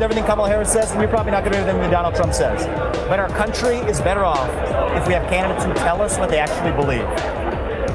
Everything Kamala Harris says, and you're probably not going to do everything that Donald Trump says. But our country is better off if we have candidates who tell us what they actually believe.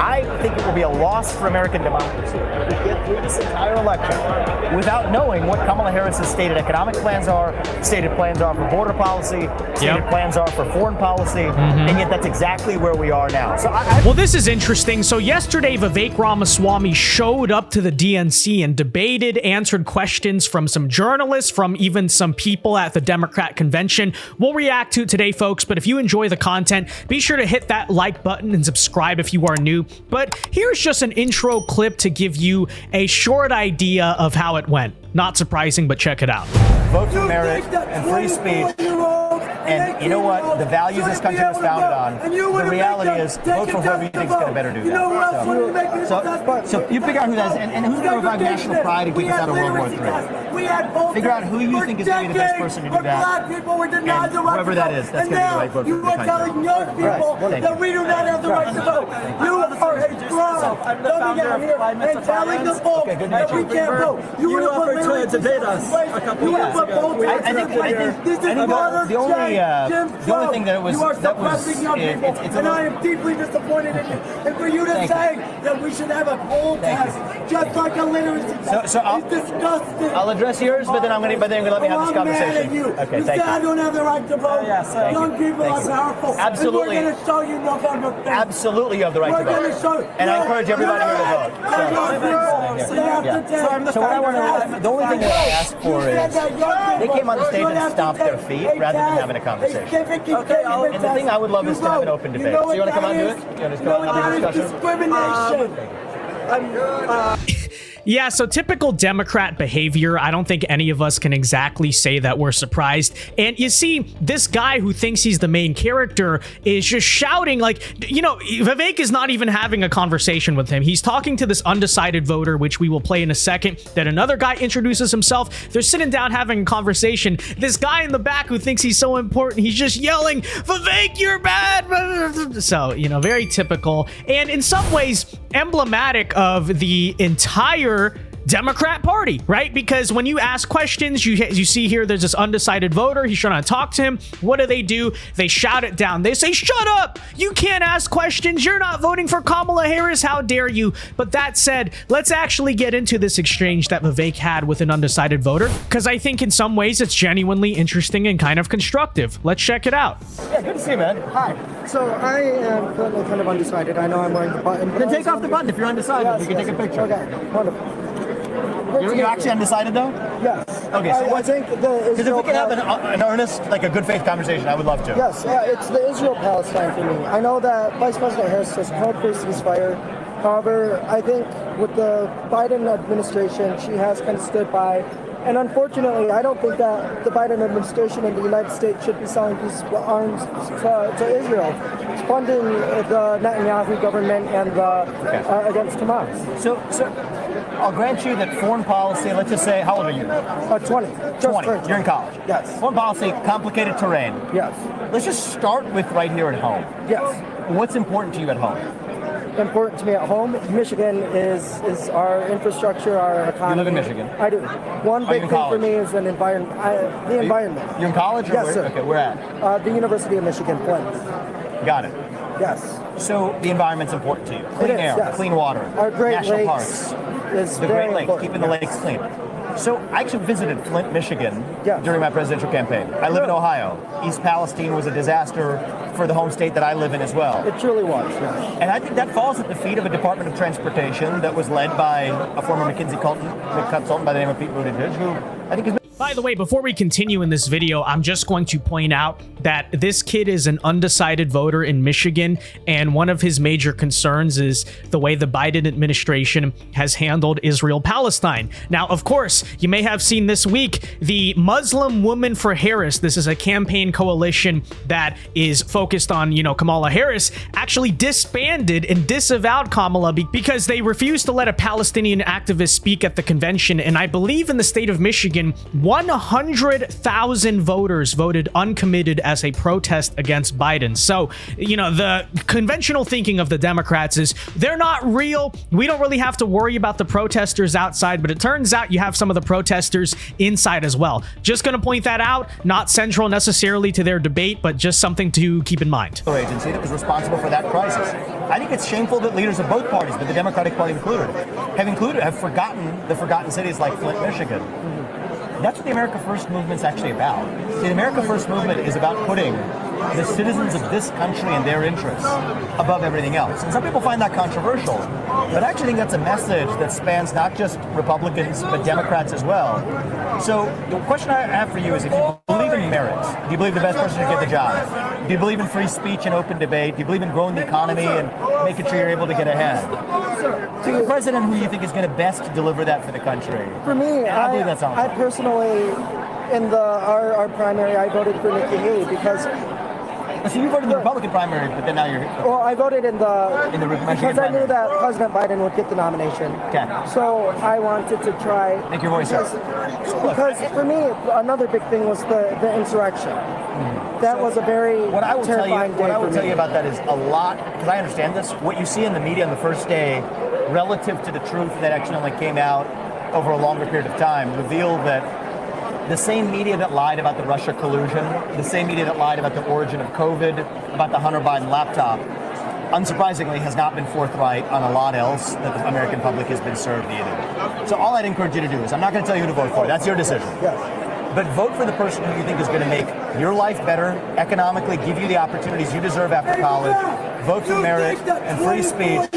I think it will be a loss for American democracy if we get through this entire election without knowing what Kamala Harris's stated economic plans are, stated plans are for border policy, stated plans are for foreign policy, and yet that's exactly where we are now. So well, this is interesting. So yesterday, Vivek Ramaswamy showed up to the DNC and debated, answered questions from some journalists, from even some people at the Democrat convention. We'll react to it today, folks, but if you enjoy the content, be sure to hit that like button and subscribe if you are new. But here's just an intro clip to give you a short idea of how it went. Not surprising, but check it out. Vote for merit and free speech. And you know what? The values this country was founded on. The reality is, vote for whoever you think is going to better do that. So you figure out who that is, and who's going to revive national pride and get us out of World War III. Figure out who you think is going to be the best person to do that. And whoever that is, that's going to be the right vote for the country. You are telling young people that we do not have the right to vote. You are a fraud. I'm the founder of 5 Minutes of Silence. That we can't vote. You offered to debate us a couple of weeks ago. I think the only thing that it was, you are suppressing young people, and I am deeply disappointed in you. And for you to say that we should have a poll test, just like a literacy test, is disgusting. I'll address yours, but then I'm going to let me have this conversation. You. Okay, you say I don't have the right to vote. Young people are powerful. Absolutely. And we're going to show you November 5th. Absolutely, you have the right to vote. And I encourage everybody here to vote. So what I want to, the only thing that I ask for is they came on the stage and stomped their feet rather than having a conversation. And the thing I would love is to have an open debate. So you want to come on and do it? You want to come on and have a discussion? Yeah, so typical Democrat behavior. I don't think any of us can exactly say that we're surprised. And you see, this guy who thinks he's the main character is just shouting like, you know, Vivek is not even having a conversation with him. He's talking to this undecided voter, which we will play in a second. Then another guy introduces himself. They're sitting down having a conversation. This guy in the back who thinks he's so important, he's just yelling, Vivek, you're bad. So, you know, very typical. And in some ways, emblematic of the entire Democrat Party, right? Because when you ask questions, you see here there's this undecided voter. He's trying to talk to him. What do? They shout it down. They say, shut up! You can't ask questions. You're not voting for Kamala Harris. How dare you? But that said, let's actually get into this exchange that Vivek had with an undecided voter, because I think in some ways it's genuinely interesting and kind of constructive. Let's check it out. Yeah, good to see you, man. Hi. So I am currently kind of undecided. I know I'm wearing the button. Then take off the button if you're undecided. You can take a picture. Okay, wonderful. You're actually undecided, though? Yes. Okay, so I think because if we can have an earnest, like a good faith conversation, I would love to. Yes, it's the Israel-Palestine for me. I know that Vice President Harris has called for a ceasefire. However, I think with the Biden administration, she has kind of stood by. And unfortunately, I don't think that the Biden administration in the United States should be selling these arms to Israel. It's funding the Netanyahu government and against Hamas. So I'll grant you that foreign policy, let's just say, how old are you? 20. 20. You're in college. Yes. Foreign policy, complicated terrain. Yes. Let's just start with right here at home. Yes. What's important to you at home? Important to me at home, Michigan is our infrastructure, our economy. You live in Michigan? I do. One big thing for me is the environment. You're in college? Yes, sir. Okay, where at? The University of Michigan, Flint. Got it. Yes. So the environment's important to you. Clean air, yes. Clean water, our Great national Lakes parks. is the very Great Lakes, important. keeping the lakes clean. So I actually visited Flint, Michigan during my presidential campaign. I live in Ohio. East Palestine was a disaster for the home state that I live in as well. It truly was, yes. And I think that falls at the feet of a Department of Transportation that was led by a former McKinsey consultant by the name of Pete Buttigieg, who I think is... By the way, before we continue in this video, I'm just going to point out that this kid is an undecided voter in Michigan, and one of his major concerns is the way the Biden administration has handled Israel-Palestine. Now, of course, you may have seen this week the Muslim Women for Harris. This is a campaign coalition that is focused on, you know, Kamala Harris, actually disbanded and disavowed Kamala because they refused to let a Palestinian activist speak at the convention. And I believe in the state of Michigan, 100,000 voters voted uncommitted as a protest against Biden. So, the conventional thinking of the Democrats is they're not real. We don't really have to worry about the protesters outside, but it turns out you have some of the protesters inside as well. Just going to point that out, not central necessarily to their debate, but just something to keep in mind. Agency that was responsible for that crisis. I think it's shameful that leaders of both parties, but the Democratic Party included, have forgotten the forgotten cities like Flint, Michigan. That's what the America First movement's actually about. See, the America First movement is about putting the citizens of this country and their interests above everything else. And some people find that controversial, but I actually think that's a message that spans not just Republicans, but Democrats as well. So the question I have for you is, if you believe in merit, do you believe the best person should get the job? Do you believe in free speech and open debate? Do you believe in growing the economy and making sure you're able to get ahead? So the president who you think is going to best deliver that for the country? For me, I believe that's I personally, in our primary, I voted for Nikki Haley because. So you voted in the Republican primary, but then now you're. Well, I voted in the because I knew primary. that President Biden would get the nomination. Okay. So I wanted to try. Make your voice heard. Because for me, another big thing was the insurrection. That was a very terrifying day. What I will tell me. you about that is a lot, because I understand this. What you see in the media on the first day, relative to the truth that actually only came out over a longer period of time, revealed that the same media that lied about the Russia collusion, the same media that lied about the origin of COVID, about the Hunter Biden laptop, unsurprisingly has not been forthright on a lot else that the American public has been served either. So all I'd encourage you to do is, I'm not going to tell you who to vote for. That's your decision. Yes. But vote for the person who you think is going to make your life better, economically, give you the opportunities you deserve after college, vote for merit and free speech.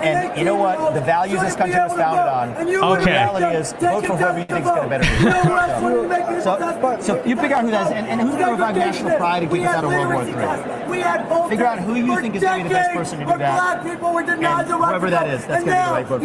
And you know what? The values this country was founded on. Okay. The reality is, vote for whoever you think is going to better you. So you figure out who that is, and who's going to revive national pride and keep us out of World War III. Figure out who you think is going to be the best person to do that. And whoever that is, that's going to be the right vote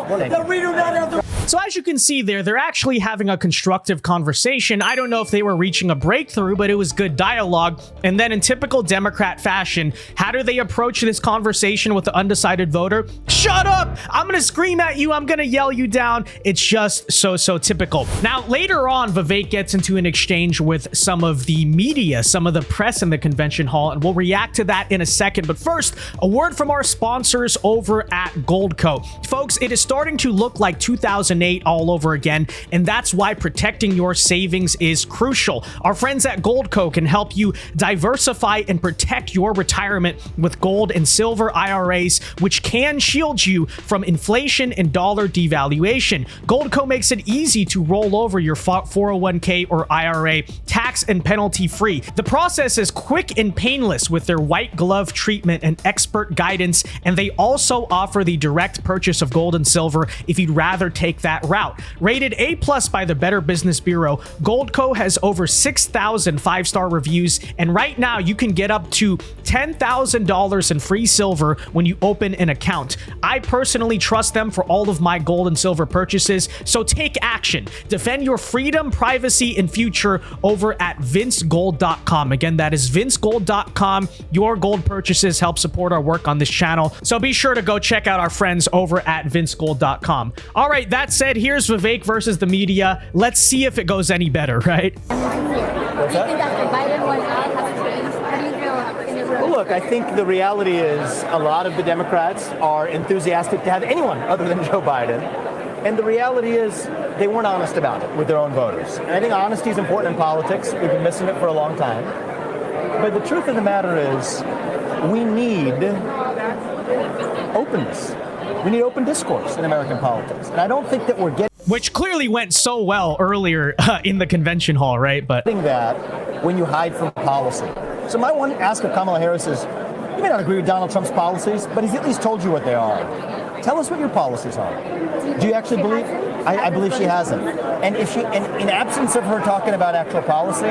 for the country. So as you can see there, they're actually having a constructive conversation. I don't know if they were reaching a breakthrough, but it was good dialogue. And then in typical Democrat fashion, how do they approach this conversation with the undecided voter? Shut up! I'm gonna scream at you. I'm gonna yell you down. It's just so typical. Now, later on, Vivek gets into an exchange with some of the media, some of the press in the convention hall, and we'll react to that in a second. But first, a word from our sponsors over at Goldco. Folks, it is starting to look like 2008 all over again, and that's why protecting your savings is crucial. Our friends at Goldco can help you diversify and protect your retirement with gold and silver IRAs, which can shield you from inflation and dollar devaluation. Goldco makes it easy to roll over your 401k or IRA tax and penalty free. The process is quick and painless with their white glove treatment and expert guidance, and they also offer the direct purchase of gold and silver if you'd rather take that route. Rated A+ by the Better Business Bureau, Goldco has over 6,000 5-star reviews, and right now you can get up to $10,000 in free silver when you open an account. I personally trust them for all of my gold and silver purchases, so take action. Defend your freedom, privacy, and future over at vincegold.com. Again, that is vincegold.com. Your gold purchases help support our work on this channel, so be sure to go check out our friends over at vincegold.com. All right, that said, here's Vivek versus the media. Let's see if it goes any better, right? What's that? Do you think after Biden went out has changed? How do you feel in the room? Well, look, I think the reality is a lot of the Democrats are enthusiastic to have anyone other than Joe Biden. And the reality is they weren't honest about it with their own voters. And I think honesty is important in politics. We've been missing it for a long time. But the truth of the matter is we need openness. We need open discourse in American politics. And I don't think that we're getting Which clearly went so well earlier in the convention hall, right? But that when you hide from policy. So my one ask of Kamala Harris is, you may not agree with Donald Trump's policies, but he's at least told you what they are. Tell us what your policies are. Do you actually believe? I believe she hasn't. And if she, in absence of her talking about actual policy,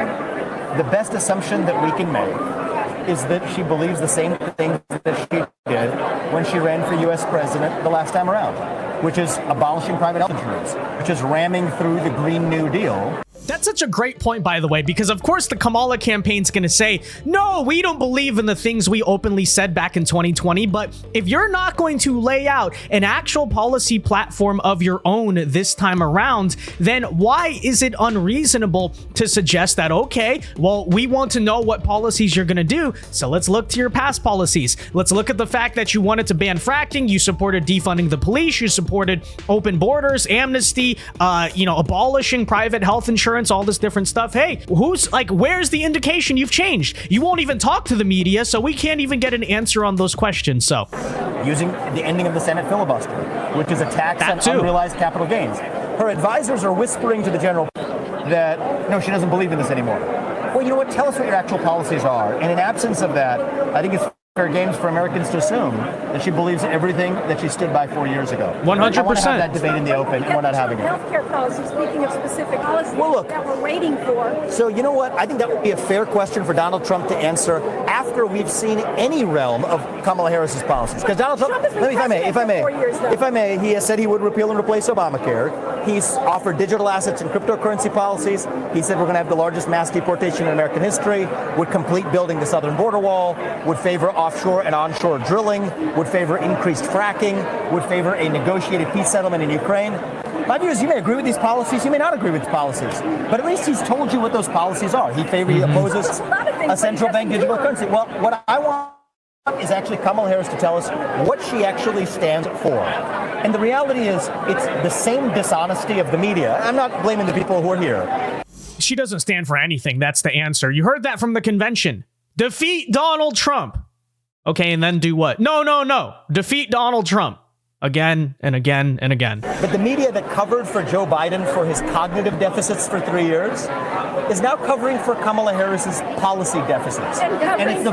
the best assumption that we can make is that she believes the same things that she did when she ran for U.S. president the last time around, which is abolishing private health insurance, which is ramming through the Green New Deal. That's such a great point, by the way, because of course the Kamala campaign's going to say, no, we don't believe in the things we openly said back in 2020. But if you're not going to lay out an actual policy platform of your own this time around, then why is it unreasonable to suggest that, okay, well, we want to know what policies you're going to do, so let's look to your past policies. Let's look at the fact that you wanted to ban fracking, you supported defunding the police, you supported open borders, amnesty, abolishing private health insurance, all this different stuff. Hey, where's the indication you've changed? You won't even talk to the media, so we can't even get an answer on those questions. So, using the ending of the Senate filibuster, which is a tax on unrealized capital gains. Her advisors are whispering to the general that, no, she doesn't believe in this anymore. Well, you know what? Tell us what your actual policies are. And in absence of that, I think it's fair games for Americans to assume that she believes everything that she stood by 4 years ago. 100%. I want to have that debate in the open, and we're not having it. Healthcare policy, speaking of specific policies that we're waiting for. So you know what? I think that would be a fair question for Donald Trump to answer after we've seen any realm of Kamala Harris's policies. Because Donald Trump, if I may, he has said he would repeal and replace Obamacare. He's offered digital assets and cryptocurrency policies. He said we're going to have the largest mass deportation in American history, would complete building the southern border wall, would favor offshore and onshore drilling, would favor increased fracking, would favor a negotiated peace settlement in Ukraine. My view is you may agree with these policies, you may not agree with the policies, but at least he's told you what those policies are. He opposes a central bank digital currency. Well, what I want is actually Kamala Harris to tell us what she actually stands for. And the reality is it's the same dishonesty of the media. I'm not blaming the people who are here. She doesn't stand for anything. That's the answer. You heard that from the convention. Defeat Donald Trump. Okay, and then do what? No. Defeat Donald Trump. Again and again and again. But the media that covered for Joe Biden for his cognitive deficits for 3 years is now covering for Kamala Harris's policy deficits. And it's the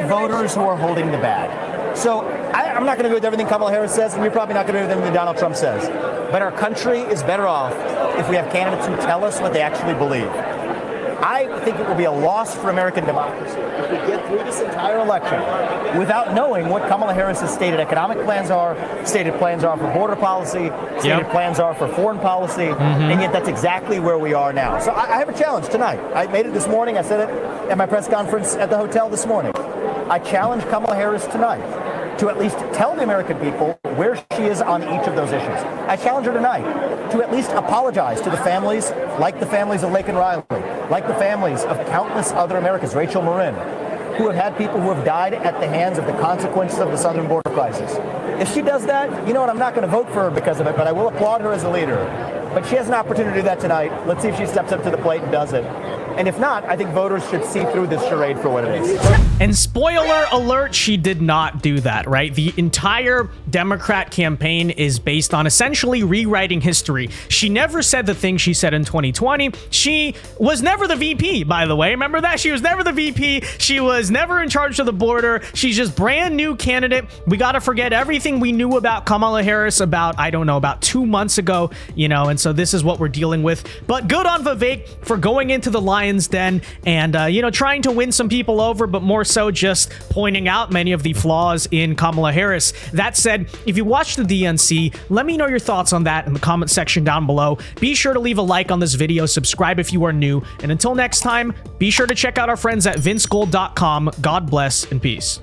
voters who are holding the bag. So I'm not going to agree with everything Kamala Harris says, and you're probably not going to agree with everything Donald Trump says. But our country is better off if we have candidates who tell us what they actually believe. I think it will be a loss for American democracy if we get through this entire election without knowing what Kamala Harris's stated economic plans are, stated plans are for border policy, stated plans are for foreign policy, and yet that's exactly where we are now. So I have a challenge tonight. I made it this morning. I said it at my press conference at the hotel this morning. I challenge Kamala Harris tonight to at least tell the American people where she is on each of those issues. I challenge her tonight to at least apologize to the families, like the families of Lake and Riley, like the families of countless other Americans, Rachel Marin, who have had people who have died at the hands of the consequences of the southern border crisis. If she does that, you know what, I'm not going to vote for her because of it, but I will applaud her as a leader. But she has an opportunity to do that tonight. Let's see if she steps up to the plate and does it. And if not, I think voters should see through this charade for what it is. And spoiler alert, she did not do that, right? The entire Democrat campaign is based on essentially rewriting history. She never said the thing she said in 2020. She was never the VP, by the way. Remember that? She was never the VP. She was never in charge of the border. She's just brand new candidate. We got to forget everything we knew about Kamala Harris about 2 months ago, and so this is what we're dealing with. But good on Vivek for going into the Lion's Den and, trying to win some people over, but more so just pointing out many of the flaws in Kamala Harris. That said, if you watch the DNC, let me know your thoughts on that in the comment section down below. Be sure to leave a like on this video, subscribe if you are new, and until next time, be sure to check out our friends at vincegold.com. God bless and peace.